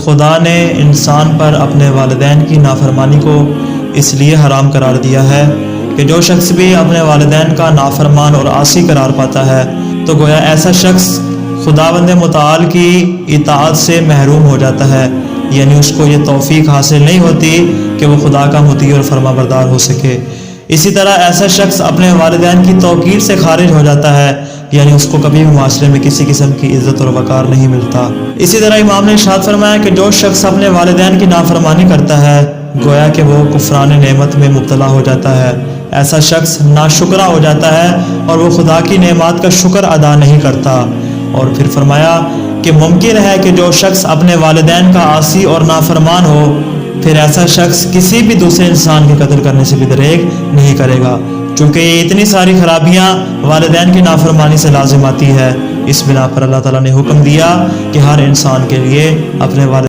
خدا نے انسان پر اپنے والدین کی نافرمانی کو اس لیے حرام قرار دیا ہے کہ جو شخص بھی اپنے والدین کا نافرمان اور عاصی قرار پاتا ہے تو گویا ایسا شخص خداوند متعال کی اطاعت سے محروم ہو جاتا ہے، یعنی اس کو یہ توفیق حاصل نہیں ہوتی کہ وہ خدا کا مطیع اور فرما بردار ہو سکے۔ اسی طرح ایسا شخص اپنے والدین کی توقیر سے خارج ہو جاتا ہے، یعنی اس کو کبھی بھی معاشرے میں کسی قسم کی عزت اور وقار نہیں ملتا۔ اسی طرح امام نے ارشاد فرمایا کہ جو شخص اپنے والدین کی نافرمانی کرتا ہے گویا کہ وہ کفران نعمت میں مبتلا ہو جاتا ہے، ایسا شخص ناشکرا ہو جاتا ہے اور وہ خدا کی نعمات کا شکر ادا نہیں کرتا۔ اور پھر فرمایا کہ ممکن ہے کہ جو شخص اپنے والدین کا عاصی اور نافرمان ہو پھر ایسا شخص کسی بھی دوسرے انسان کے قتل کرنے سے بھی دریغ نہیں کرے گا، چونکہ یہ اتنی ساری خرابیاں والدین کی نافرمانی سے لازم آتی ہے۔ اس بنا پر اللہ تعالیٰ نے حکم دیا کہ ہر انسان کے لیے اپنے والدین